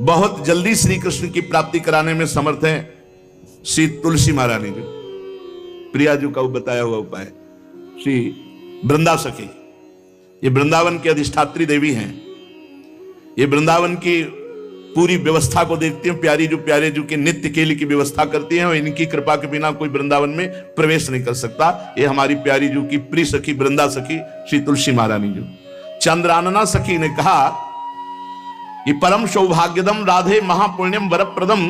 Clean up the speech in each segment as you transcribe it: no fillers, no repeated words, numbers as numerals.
बहुत जल्दी श्री कृष्ण की प्राप्ति कराने में समर्थ हैं श्री तुलसी महारानी जी। प्रिया जी का बताया हुआ उपाय श्री वृंदा सखी, ये वृंदावन की अधिष्ठात्री देवी हैं। ये वृंदावन की पूरी व्यवस्था को देखती हैं। प्यारे जो के नित्य केली की व्यवस्था करती हैं और इनकी कृपा के बिना कोई वृंदावन में प्रवेश नहीं कर सकता। ये हमारी प्यारी जो की प्रिय सखी वृंदा सखी श्री तुलसी महारानी जी। चंद्रानना सखी ने कहा कि परम सौभाग्यदम राधे महापुण्यम वरप्रदम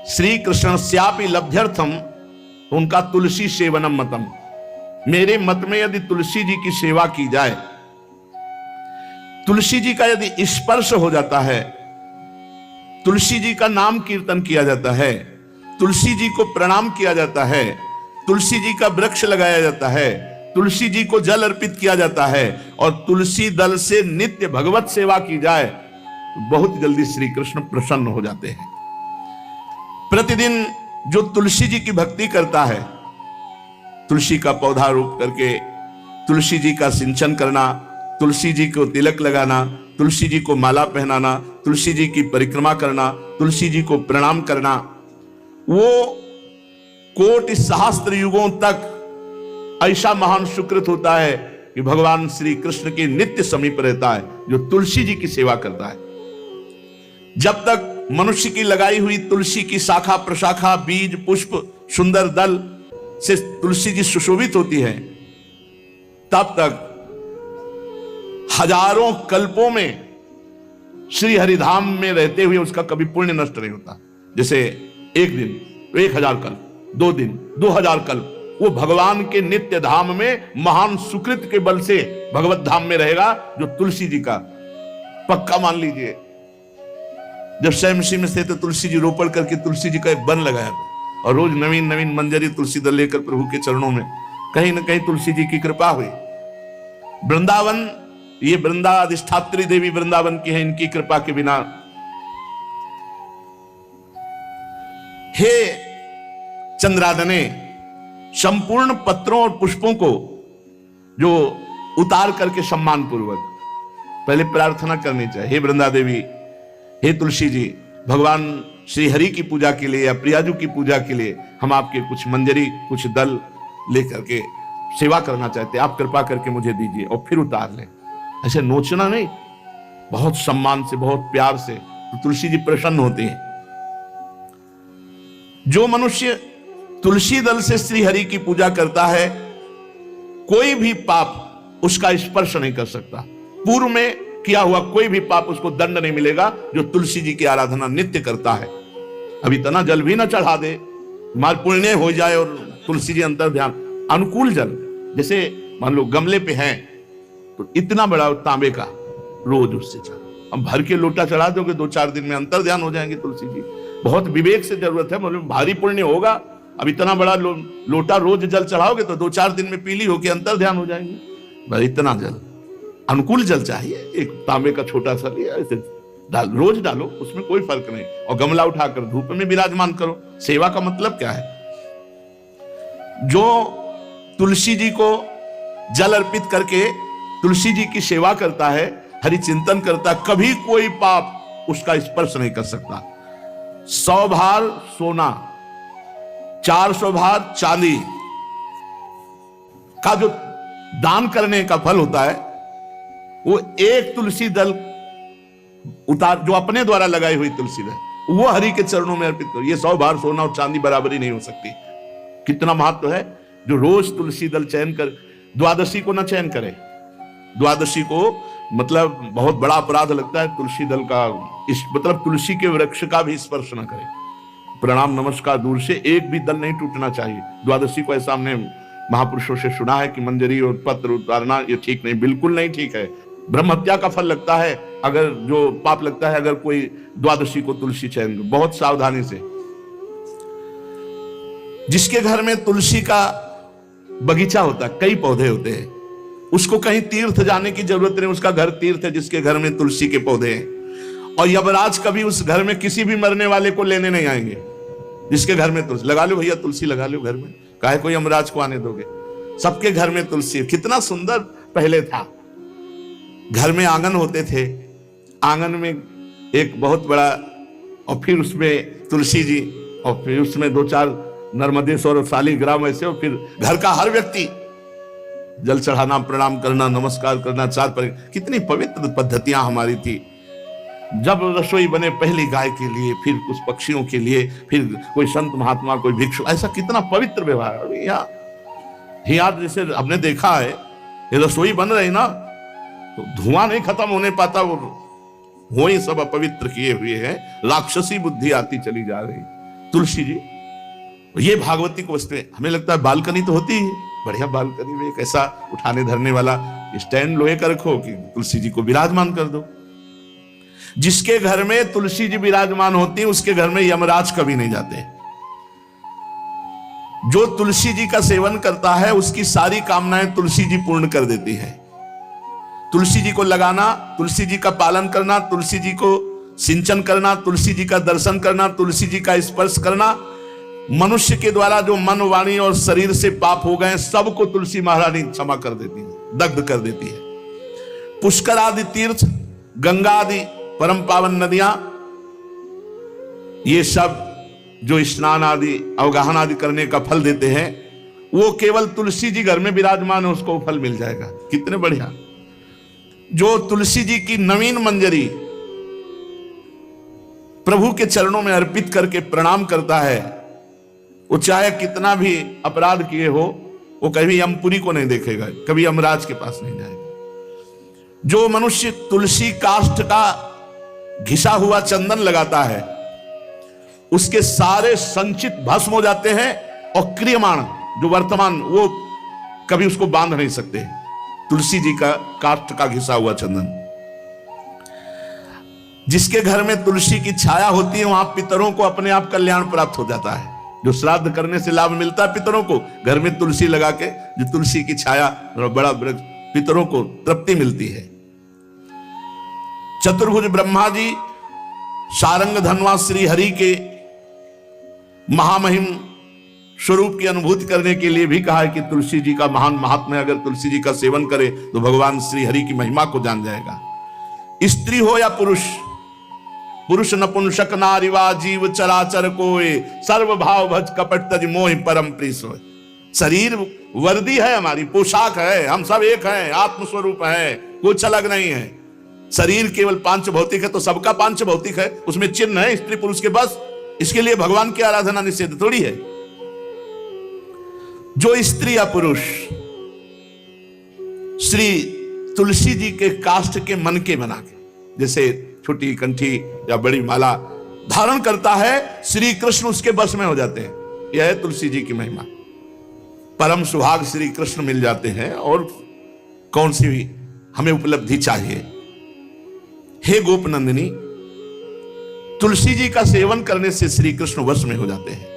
श्री कृष्ण श्यापि लभ्यर्थम, उनका तुलसी सेवनम मतम। मेरे मत में यदि तुलसी जी की सेवा की जाए, तुलसी जी का यदि स्पर्श हो जाता है, तुलसी जी का नाम कीर्तन किया जाता है, तुलसी जी को प्रणाम किया जाता है, तुलसी जी का वृक्ष लगाया जाता है, तुलसी जी को जल अर्पित किया जाता है और तुलसी दल से नित्य भगवत सेवा की जाए, तो बहुत जल्दी श्री कृष्ण प्रसन्न हो जाते हैं। प्रतिदिन जो तुलसी जी की भक्ति करता है, तुलसी का पौधा रोप करके तुलसी जी का सिंचन करना, तुलसी जी को तिलक लगाना, तुलसी जी को माला पहनाना, तुलसी जी की परिक्रमा करना, तुलसी जी को प्रणाम करना, वो कोटि सहस्त्र युगों तक ऐसा महान सुकृत होता है कि भगवान श्री कृष्ण के नित्य समीप रहता है जो तुलसी जी की सेवा करता है। जब तक मनुष्य की लगाई हुई तुलसी की शाखा प्रशाखा बीज पुष्प सुंदर दल से तुलसी जी सुशोभित होती है, तब तक हजारों कल्पों में श्री हरिधाम में रहते हुए उसका कभी पुण्य नष्ट नहीं होता। जैसे एक दिन तो 1000 कल्प, 2 दिन 2000 कल्प, वो भगवान के नित्य धाम में महान सुकृत के बल से भगवत धाम में रहेगा जो तुलसी जी का पक्का मान लीजिए। जब स्वयं में थे तो तुलसी जी रोपण करके तुलसी जी का एक वन लगाया था और रोज नवीन नवीन मंजरी तुलसी दल लेकर प्रभु के चरणों में, कहीं ना कहीं तुलसी जी की कृपा हुई। वृंदावन, ये वृंदा अधिष्ठात्री देवी वृंदावन की है, इनकी कृपा के बिना। हे चंद्रादने, संपूर्ण पत्रों और पुष्पों को जो उतार करके सम्मान पूर्वक पहले प्रार्थना करनी चाहिए। हे वृंदा देवी, हे तुलसी जी, भगवान श्री हरि की पूजा के लिए या प्रियाजू की पूजा के लिए हम आपके कुछ मंजरी कुछ दल लेकर के सेवा करना चाहते हैं, आप कृपा करके मुझे दीजिए और फिर उतार लें। ऐसे नोचना नहीं, बहुत सम्मान से बहुत प्यार से, तो तुलसी जी प्रसन्न होते हैं। जो मनुष्य तुलसी दल से श्री हरि की पूजा करता है, कोई भी पाप उसका स्पर्श नहीं कर सकता। पूर्व में किया हुआ कोई भी पाप उसको दंड नहीं मिलेगा जो तुलसी जी की आराधना नित्य करता है। अब इतना जल भी ना चढ़ा दे, माल पुण्य हो जाए और तुलसी जी अंतर ध्यान अनुकूल जल, जैसे मान लो गमले पे हैं तो इतना बड़ा तांबे का रोज उससे चढ़ा, अब भर के लोटा चढ़ा दोगे 2-4 दिन में अंतर ध्यान हो जाएंगे तुलसी जी। बहुत विवेक से जरूरत है, मतलब भारी पुण्य होगा। अब इतना बड़ा लोटा रोज जल चढ़ाओगे तो 2-4 दिन में पीली होके अंतर ध्यान हो जाएंगे। इतना जल, अनुकूल जल चाहिए। एक तांबे का छोटा सा लिया, ऐसे रोज डालो, उसमें कोई फर्क नहीं, और गमला उठाकर धूप में विराजमान करो। सेवा का मतलब क्या है? जो तुलसी जी को जल अर्पित करके तुलसी जी की सेवा करता है, हरि चिंतन करता है, कभी कोई पाप उसका स्पर्श नहीं कर सकता। 100 भार सोना, 400 भार चांदी का जो दान करने का फल होता है, वो एक तुलसी दल उतार जो अपने द्वारा लगाई हुई तुलसी दल, वो हरि के चरणों में अर्पित करो। ये 100 भार सोना और चांदी बराबरी नहीं हो सकती। कितना महत्व है। जो रोज तुलसी दल चयन कर, द्वादशी को ना चयन करे, द्वादशी को मतलब बहुत बड़ा अपराध लगता है तुलसी दल का, इस मतलब तुलसी के वृक्ष का भी स्पर्श न करे। प्रणाम नमस्कार दूर से, एक भी दल नहीं टूटना चाहिए। द्वादशी को ऐसा हमने महापुरुषों से सुना है कि मंजरी और पत्र उतारना ये ठीक नहीं, बिल्कुल नहीं ठीक है। ब्रह्म हत्या का फल लगता है, अगर जो पाप लगता है अगर कोई द्वादशी को तुलसी चयन, बहुत सावधानी से। जिसके घर में तुलसी का बगीचा होता है, कई पौधे होते हैं, उसको कहीं तीर्थ जाने की जरूरत नहीं, उसका घर तीर्थ है जिसके घर में तुलसी के पौधे हैं। और यमराज कभी उस घर में किसी भी मरने वाले को लेने नहीं आएंगे जिसके घर में तुलसी। लगा लो भैया तुलसी लगा लो घर में, काहे कोई यमराज को आने दोगे? सबके घर में तुलसी। कितना सुंदर पहले था। घर में आंगन होते थे, आंगन में एक बहुत बड़ा, और फिर उसमें तुलसी जी, और फिर उसमें 2-4 नर्मदेश्वर और शालिग्राम ऐसे, और फिर घर का हर व्यक्ति जल चढ़ाना, प्रणाम करना, नमस्कार करना, कितनी पवित्र पद्धतियां हमारी थी। जब रसोई बने पहली गाय के लिए, फिर कुछ पक्षियों के लिए, फिर कोई संत महात्मा, कोई भिक्षु, ऐसा कितना पवित्र व्यवहार। यहाँ जैसे हमने देखा है, ये रसोई बन रही ना तो धुआं नहीं खत्म होने पाता, वो ही सब अपवित्र किए हुए हैं, राक्षसी बुद्धि आती चली जा रही। तुलसी जी, ये भागवती को वस्तु हमें लगता है बालकनी तो होती है, बढ़िया बालकनी में एक ऐसा उठाने धरने वाला स्टैंड लोहे का रखो कि तुलसी जी को विराजमान कर दो। जिसके घर में तुलसी जी विराजमान होती है उसके घर में यमराज कभी नहीं जाते। जो तुलसी जी का सेवन करता है उसकी सारी कामनाएं तुलसी जी पूर्ण कर देती है। तुलसी जी को लगाना, तुलसी जी का पालन करना, तुलसी जी को सिंचन करना, तुलसी जी का दर्शन करना, तुलसी जी का स्पर्श करना, मनुष्य के द्वारा जो मन, वाणी और शरीर से पाप हो गए सबको तुलसी महारानी क्षमा कर देती है, दग्ध कर देती है। पुष्कर आदि तीर्थ, गंगा आदि परम पावन नदियां, ये सब जो स्नान आदि, अवगाहन आदि करने का फल देते हैं, वो केवल तुलसी जी घर में विराजमान है उसको फल मिल जाएगा। कितने बढ़िया। जो तुलसी जी की नवीन मंजरी प्रभु के चरणों में अर्पित करके प्रणाम करता है, वो चाहे कितना भी अपराध किए हो, वो कभी यमपुरी को नहीं देखेगा, कभी यमराज के पास नहीं जाएगा। जो मनुष्य तुलसी काष्ठ का घिसा हुआ चंदन लगाता है, उसके सारे संचित भस्म हो जाते हैं, और क्रियमाण जो वर्तमान, वो कभी उसको बांध नहीं सकते। तुलसी जी का काष्ठ का घिसा हुआ चंदन। जिसके घर में तुलसी की छाया होती है वहां पितरों को अपने आप कल्याण प्राप्त हो जाता है। जो श्राद्ध करने से लाभ मिलता है पितरों को, घर में तुलसी लगा के, जो तुलसी की छाया, बड़ा वृक्ष, पितरों को तृप्ति मिलती है। चतुर्भुज ब्रह्मा जी सारंग धनवा श्री हरि के महामहिम स्वरूप की अनुभूति करने के लिए भी कहा है कि तुलसी जी का महान महात्म्य, अगर तुलसी जी का सेवन करे तो भगवान श्री हरि की महिमा को जान जाएगा। स्त्री हो या पुरुष, पुरुष नपुंसक नारीवा जीव चराचर कोय, सर्व भाव भज कपट तज मोहि परम प्रिय सोय। शरीर वर्दी है, हमारी पोशाक है, हम सब एक हैं, आत्मस्वरूप है, कुछ अलग नहीं है। शरीर केवल पांच भौतिक है तो सबका पांच भौतिक है, उसमें चिन्ह है स्त्री पुरुष के, बस। इसके लिए भगवान की आराधना निषेध थोड़ी है। जो स्त्री या पुरुष श्री तुलसी जी के काष्ठ के मन के बना के, जैसे छोटी कंठी या बड़ी माला धारण करता है, श्री कृष्ण उसके बस में हो जाते हैं। यह है तुलसी जी की महिमा। परम सुहाग श्री कृष्ण मिल जाते हैं, और कौन सी भी हमें उपलब्धि चाहिए। हे गोप नंदिनी, तुलसी जी का सेवन करने से श्री कृष्ण वश में हो जाते हैं।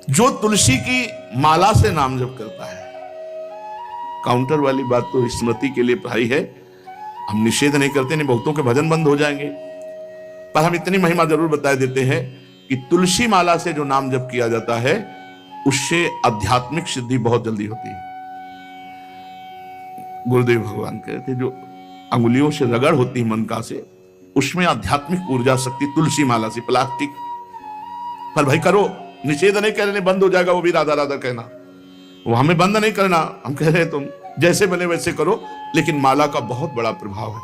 जो तुलसी की माला से नाम जप करता है, काउंटर वाली बात तो स्मृति के लिए भाई है, हम निषेध नहीं करते, नहीं बहुतों के भजन बंद हो जाएंगे, पर हम इतनी महिमा जरूर बता देते हैं कि तुलसी माला से जो नाम जप किया जाता है उससे आध्यात्मिक सिद्धि बहुत जल्दी होती है। गुरुदेव भगवान कहते जो अंगुलियों से रगड़ होती है मन का से, उसमें आध्यात्मिक ऊर्जा शक्ति तुलसी माला से। प्लास्टिक पर भाई करो, निषेध नहीं कह रहे, बंद हो जाएगा वो भी राधा राधा कहना, वो हमें बंद नहीं करना। हम कह रहे हैं तुम जैसे बने वैसे करो, लेकिन माला का बहुत बड़ा प्रभाव है।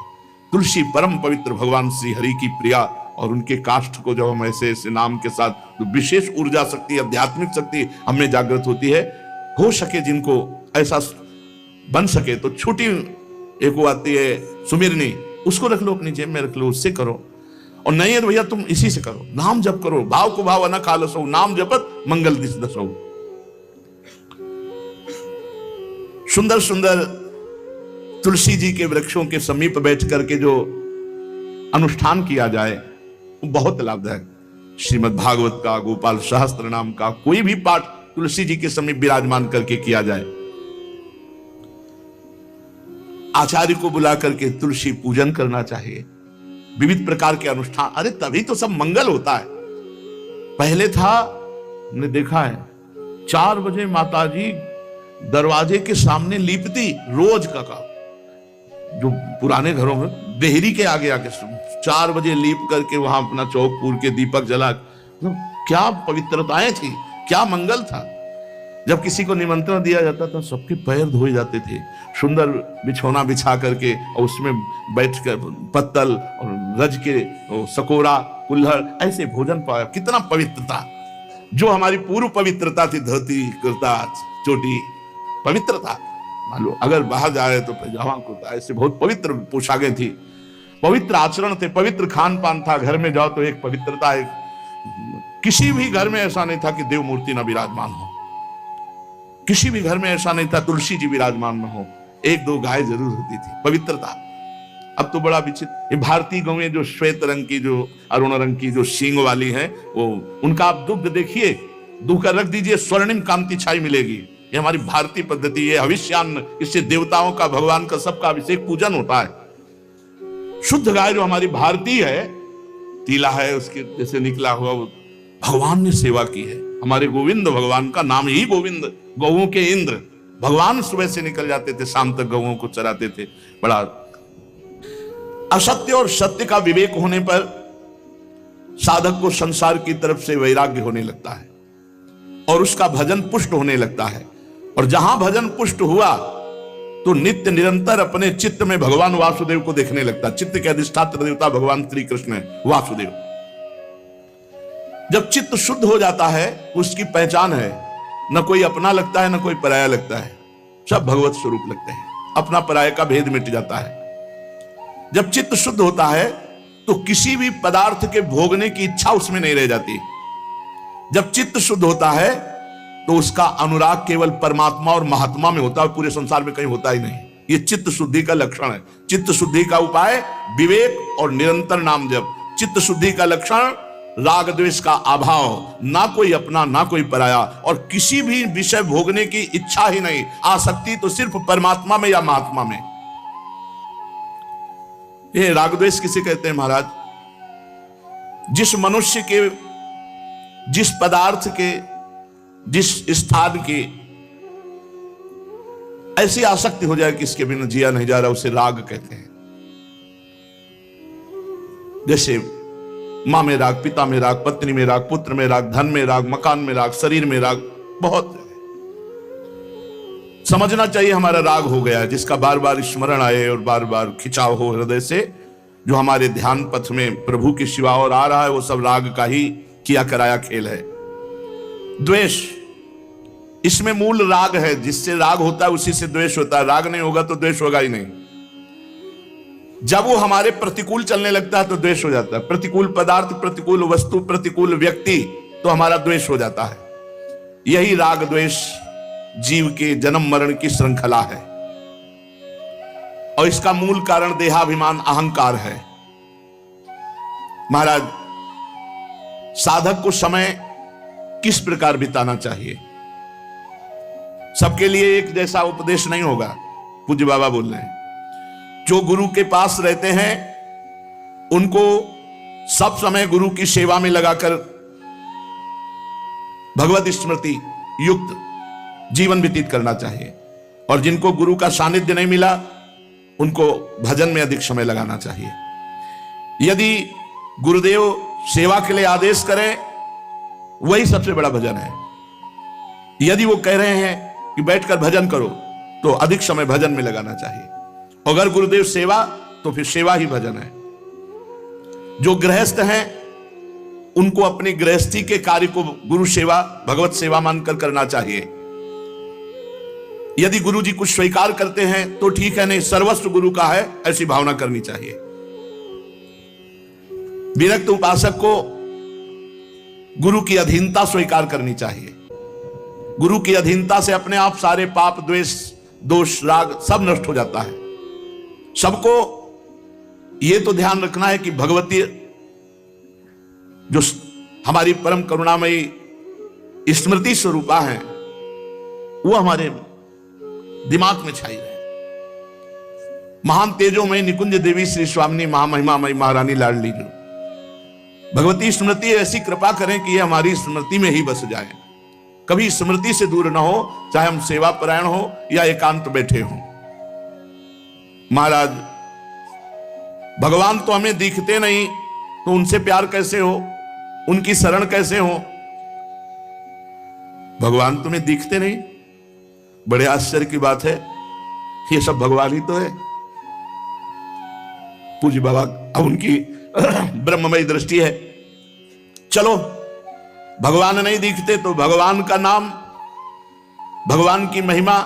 तुलसी परम पवित्र भगवान श्री हरि की प्रिया, और उनके काष्ठ को जब हम ऐसे ऐसे नाम के साथ, तो विशेष ऊर्जा शक्ति, आध्यात्मिक शक्ति हमें जागृत होती है। हो सके जिनको ऐसा बन सके तो छोटी एक वो आती है सुमिरनी, उसको रख लो, अपनी जेब में रख लो, उससे करो। और नहीं है तो भैया तुम इसी से करो, नाम जप करो, भाव को भाव न खालसो, नाम जपत मंगल दिस दसो। सुंदर सुंदर तुलसी जी के वृक्षों के समीप बैठ करके जो अनुष्ठान किया जाए वो बहुत लाभदायक। श्रीमद् भागवत का, गोपाल सहस्त्र नाम का कोई भी पाठ तुलसी जी के समीप विराजमान करके किया जाए। आचार्य को बुला करके तुलसी पूजन करना चाहिए। विविध प्रकार के अनुष्ठान, अरे तभी तो सब मंगल होता है। पहले था, हमने देखा है, 4 बजे माताजी दरवाजे के सामने लीपती, रोज का काम। जो पुराने घरों में देहरी के आगे आके 4 बजे लीप करके वहां अपना चौक पूर के दीपक जला, क्या पवित्रताएं थी, क्या मंगल था। जब किसी को निमंत्रण दिया जाता था सबके पैर धोए जाते थे, सुंदर बिछौना बिछा करके और उसमें बैठकर पत्तल और रज के सकोरा कुल्हड़ ऐसे भोजन पाया। कितना पवित्रता, जो हमारी पूर्व पवित्रता थी, धोती कुर्ता चोटी पवित्रता। मान लो अगर बाहर जा रहे तो पैजामा कुर्ता, ऐसे बहुत पवित्र पोशाकें थी, पवित्र आचरण थे, पवित्र खान पान था। घर में जाओ तो एक पवित्रता, एक किसी भी घर में ऐसा नहीं था कि देव मूर्ति न विराजमान हो, किसी भी घर में ऐसा नहीं था तुलसी जी विराजमान न हो, 1-2 गाय जरूर होती थी, पवित्रता। अब तो बड़ा विचित्र, भारतीय गौएं जो श्वेत रंग की, जो अरुण रंग की, जो सींग वाली है, वो उनका आप दुग्ध देखिए, दूकर रख दीजिए, स्वर्णिम कांति छाई मिलेगी। ये हमारी भारतीय पद्धति है, हविष्यान्न, इससे देवताओं का, भगवान का, सबका अभिषेक पूजन होता है। शुद्ध गाय जो हमारी भारतीय है, तीला है उसके जैसे निकला हुआ, वो भगवान ने सेवा की है। हमारे गोविंद भगवान का नाम ही गोविंद, गौओं के इंद्र। भगवान सुबह से निकल जाते थे, शाम तक गौओं को चराते थे। बड़ा असत्य और सत्य का विवेक होने पर साधक को संसार की तरफ से वैराग्य होने लगता है और उसका भजन पुष्ट होने लगता है। और जहां भजन पुष्ट हुआ तो नित्य निरंतर अपने चित्त में भगवान वासुदेव को देखने लगता। चित्त के अधिष्ठात्र देवता भगवान श्री कृष्ण है, वासुदेव। जब चित्त शुद्ध हो जाता है, उसकी पहचान है, न कोई अपना लगता है न कोई पराया लगता है, सब भगवत स्वरूप लगते हैं, अपना पराये का भेद मिट जाता है। जब चित्त शुद्ध होता है तो किसी भी पदार्थ के भोगने की इच्छा उसमें नहीं रह जाती। जब चित्त शुद्ध होता है तो उसका अनुराग केवल परमात्मा और महात्मा में होता है, पूरे संसार में कहीं होता ही नहीं। ये चित्त शुद्धि का लक्षण है। चित्त शुद्धि का उपाय विवेक और निरंतर नाम जप। चित्त शुद्धि का लक्षण राग द्वेष का अभाव, ना कोई अपना ना कोई पराया, और किसी भी विषय भोगने की इच्छा ही नहीं, आसक्ति तो सिर्फ परमात्मा में या महात्मा में। ये राग द्वेष किसे कहते हैं महाराज? जिस मनुष्य के, जिस पदार्थ के, जिस स्थान की ऐसी आसक्ति हो जाए कि इसके बिना जिया नहीं जा रहा, उसे राग कहते हैं। जैसे मां में राग, पिता में राग, पत्नी में राग, पुत्र में राग, धन में राग, मकान में राग, शरीर में राग, बहुत समझना चाहिए हमारा राग हो गया, जिसका बार बार स्मरण आए और बार बार खिंचाव हो हृदय से। जो हमारे ध्यान पथ में प्रभु की शिवा और आ रहा है, वो सब राग का ही किया कराया खेल है। द्वेष, इसमें मूल राग है। जिससे राग होता है उसी से द्वेष होता है। राग नहीं होगा तो द्वेष होगा ही नहीं। जब वो हमारे प्रतिकूल चलने लगता है तो द्वेष हो जाता है। प्रतिकूल पदार्थ, प्रतिकूल वस्तु, प्रतिकूल व्यक्ति, तो हमारा द्वेष हो जाता है। यही राग द्वेष जीव के जन्म मरण की श्रृंखला है और इसका मूल कारण देहाभिमान, अहंकार है। महाराज, साधक को समय किस प्रकार बिताना चाहिए? सबके लिए एक जैसा उपदेश नहीं होगा। पूज्य बाबा बोल रहे हैं, जो गुरु के पास रहते हैं उनको सब समय गुरु की सेवा में लगाकर भगवत स्मृति युक्त जीवन व्यतीत करना चाहिए। और जिनको गुरु का सानिध्य नहीं मिला उनको भजन में अधिक समय लगाना चाहिए। यदि गुरुदेव सेवा के लिए आदेश करें, वही सबसे बड़ा भजन है। यदि वो कह रहे हैं कि बैठकर भजन करो, तो अधिक समय भजन में लगाना चाहिए। अगर गुरुदेव सेवा, तो फिर सेवा ही भजन है। जो गृहस्थ हैं उनको अपनी गृहस्थी के कार्य को गुरु सेवा, भगवत सेवा मानकर करना चाहिए। यदि गुरु जी कुछ स्वीकार करते हैं तो ठीक है, नहीं सर्वस्व गुरु का है, ऐसी भावना करनी चाहिए। विरक्त उपासक को गुरु की अधीनता स्वीकार करनी चाहिए। गुरु की अधीनता से अपने आप सारे पाप, द्वेष, दोष, राग सब नष्ट हो जाता है। सबको यह तो ध्यान रखना है कि भगवती जो हमारी परम करुणामयी स्मृति स्वरूपा है, वो हमारे दिमाग में छाई रहे। महान तेजोमयी निकुंज देवी श्री स्वामिनी महामहिमामयी महारानी लाडली जो भगवती स्मृति ऐसी कृपा करें कि ये हमारी स्मृति में ही बस जाए, कभी स्मृति से दूर ना हो, चाहे हम सेवा परायण हो या एकांत बैठे हो। महाराज भगवान तो हमें दिखते नहीं, तो उनसे प्यार कैसे हो, उनकी शरण कैसे हो? भगवान तुम्हें दिखते नहीं, बड़े आश्चर्य की बात है, ये सब भगवान ही तो है। पूज्य बाबा अब उनकी ब्रह्ममयी दृष्टि है। चलो भगवान नहीं दिखते तो भगवान का नाम, भगवान की महिमा,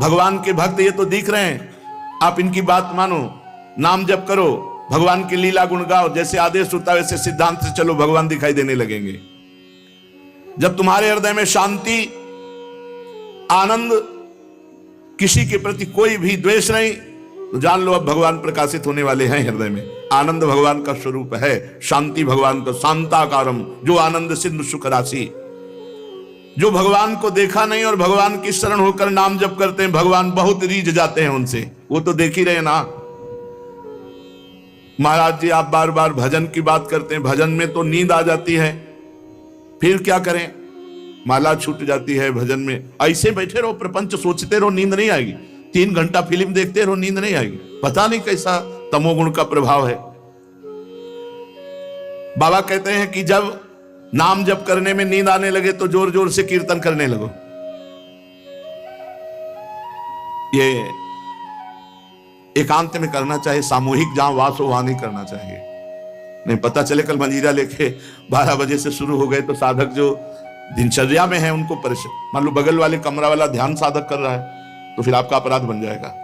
भगवान के भक्त ये तो दिख रहे हैं, आप इनकी बात मानो, नाम जप करो, भगवान की लीला गुण गाओ, जैसे आदेश होता है वैसे सिद्धांत से चलो, भगवान दिखाई देने लगेंगे। जब तुम्हारे हृदय में शांति, आनंद, किसी के प्रति कोई भी द्वेष नहीं, तो जान लो अब भगवान प्रकाशित होने वाले हैं हृदय में। आनंद भगवान का स्वरूप है, शांति भगवान का, शांताकारम, जो आनंद सिंधु सुख राशि। जो भगवान को देखा नहीं और भगवान की शरण होकर नाम जप करते हैं, भगवान बहुत रीझ जाते हैं उनसे, वो तो देख ही रहे ना। महाराज जी आप बार बार भजन की बात करते हैं, भजन में तो नींद आ जाती है, फिर क्या करें? माला छूट जाती है भजन में। ऐसे बैठे रहो, प्रपंच सोचते रहो, नींद नहीं आएगी। 3 घंटा फिल्म देखते रहो, नींद नहीं आएगी। पता नहीं कैसा तमोगुण का प्रभाव है। बाबा कहते हैं कि जब नाम जप करने में नींद आने लगे तो जोर जोर से कीर्तन करने लगो। ये एकांत में करना चाहिए, सामूहिक जहां वास हो वहां नहीं करना चाहिए। नहीं पता चले कल मंजीरा लेके 12 बजे से शुरू हो गए तो साधक जो दिनचर्या में है उनको परेशान, मान लो बगल वाले कमरा वाला ध्यान साधक कर रहा है तो फिर आपका अपराध बन जाएगा।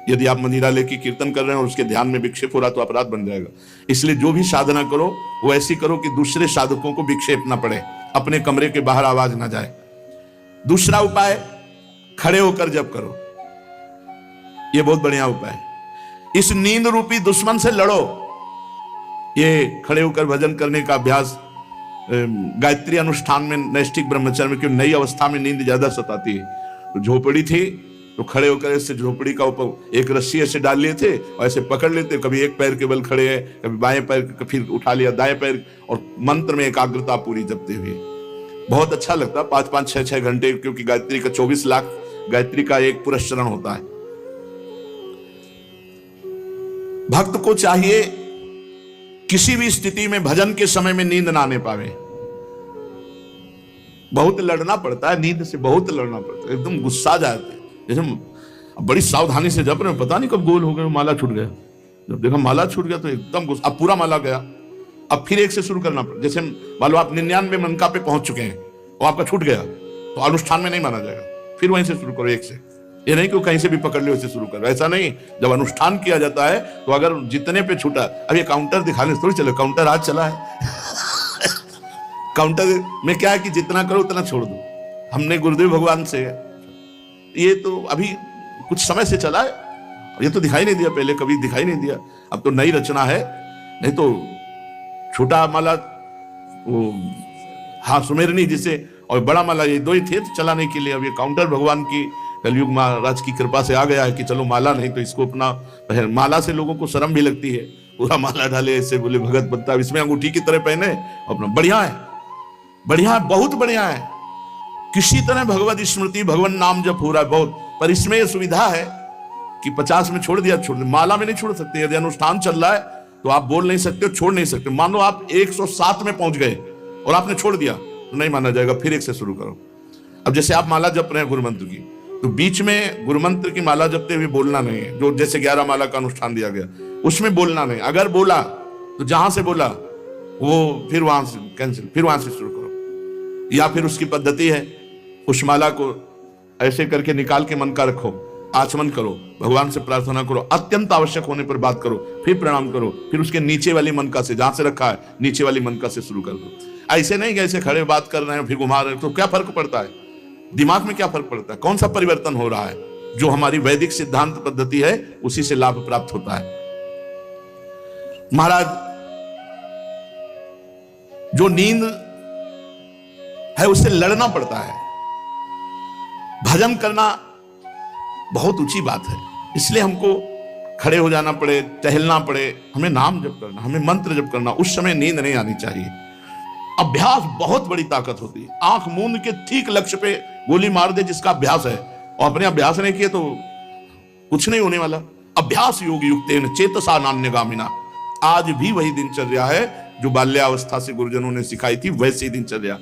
यदि आप मंजीरा लेके कीर्तन कर रहे हैं और उसके ध्यान में विक्षेप हो रहा तो अपराध बन जाएगा। इसलिए जो भी साधना करो वो ऐसी करो कि दूसरे साधकों को विक्षेप ना पड़े, अपने कमरे के बाहर आवाज ना जाए। दूसरा उपाय, खड़े होकर जप करो, ये बहुत बढ़िया उपाय है। इस नींद रूपी दुश्मन से लड़ो। ये खड़े होकर भजन करने का अभ्यास गायत्री अनुष्ठान में, नैष्ठिक ब्रह्मचर्य में, क्यों नई अवस्था में नींद ज्यादा सताती है। तो झोपड़ी थी तो खड़े होकर ऐसे झोपड़ी का ऊपर एक रस्सी ऐसे डाल लिए थे और ऐसे पकड़ लेते, कभी एक पैर के बल खड़े हैं, कभी बाएं पैर, फिर उठा लिया दाएं पैर, और मंत्र में एकाग्रता पूरी जपते हुए बहुत अच्छा लगता। 5-5, 6-6 घंटे, क्योंकि गायत्री का 24 लाख गायत्री का एक पुरस्चरण होता है। भक्त को चाहिए किसी भी स्थिति में भजन के समय में नींद ना आने पावे। बहुत लड़ना पड़ता है, नींद से बहुत लड़ना पड़ता है, एकदम गुस्सा जाते हैं। जैसे बड़ी सावधानी से जप रहे, पता नहीं कब गोल हो गए, माला छूट गया। जब देखा माला छूट गया तो एकदम गुस्सा, अब पूरा माला गया, अब फिर एक से शुरू करना पड़ा। जैसे मान लो आप 99 मनका पे पहुंच चुके हैं और आपका छूट गया तो अनुष्ठान में नहीं माना जाएगा, फिर वहीं से शुरू करो एक से। ये नहीं कि कहीं से भी पकड़ लो, ऐसे शुरू करो, ऐसा नहीं। जब अनुष्ठान किया जाता है तो अगर जितने पे छूटा, अब ये काउंटर दिखाने थोड़ी चलो, काउंटर आज चला है काउंटर में क्या है कि जितना करो उतना छोड़ दो। हमने गुरुदेव भगवान से, ये तो अभी कुछ समय से चला है, ये तो दिखाई नहीं दिया, पहले कभी दिखाई नहीं दिया, अब तो नई रचना है। नहीं तो छोटा माला वो हाँ सुमेरनी जिसे, और बड़ा माला, ये 2 ही थे तो चलाने के लिए। अब ये काउंटर भगवान की कलयुग महाराज की कृपा से आ गया है कि चलो माला नहीं तो इसको अपना माला से लोगों को शर्म भी लगती है, पूरा माला डाले ऐसे, बोले भगत बनता, इसमें अंगूठी की तरह पहने अपना। बढ़िया है, बढ़िया है, बहुत बढ़िया है। किसी तरह भगवत स्मृति, भगवान नाम जप हो रहा है बहुत, पर इसमें यह सुविधा है कि 50 में छोड़ दिया, छोड़ दिया। माला में नहीं छोड़ सकते। यदि अनुष्ठान चल रहा है तो आप बोल नहीं सकते, छोड़ नहीं सकते। मान लो आप 107 में पहुंच गए और आपने छोड़ दिया तो नहीं माना जाएगा, फिर एक से शुरू करो। अब जैसे आप माला जप रहे हैं गुरु मंत्र की, तो बीच में गुरु मंत्र की माला जपते हुए बोलना नहीं है। जो जैसे 11 माला का अनुष्ठान दिया गया उसमें बोलना नहीं। अगर बोला तो जहां से बोला वो फिर वहां से कैंसिल, फिर वहां से शुरू करो। या फिर उसकी पद्धति है, उस माला को ऐसे करके निकाल के मन का रखो, आचमन करो, भगवान से प्रार्थना करो, अत्यंत आवश्यक होने पर बात करो, फिर प्रणाम करो, फिर उसके नीचे वाली मनका से, जहां से रखा है नीचे वाली मनका से शुरू कर दो। ऐसे नहीं कि ऐसे खड़े बात कर रहे हैं फिर घुमा रहे हैं, तो क्या फर्क पड़ता है? दिमाग में क्या फर्क पड़ता है? कौन सा परिवर्तन हो रहा है? जो हमारी वैदिक सिद्धांत पद्धति है उसी से लाभ प्राप्त होता है। महाराज, जो नींद है उससे लड़ना पड़ता है। भजन करना बहुत ऊंची बात है, इसलिए हमको खड़े हो जाना पड़े, टहलना पड़े, हमें नाम जप करना, हमें मंत्र जप करना। उस समय नींद नहीं आनी चाहिए। अभ्यास बहुत बड़ी ताकत होती है। आंख मूंद के ठीक लक्ष्य पे गोली मार दे जिसका अभ्यास है, और अपने अभ्यास नहीं किए तो कुछ नहीं होने वाला। अभ्यास योग युक्तेन चेतसा नान्यगामिना। आज भी वही दिनचर्या है जो बाल्यावस्था से गुरुजनों ने सिखाई थी, वैसी दिनचर्या।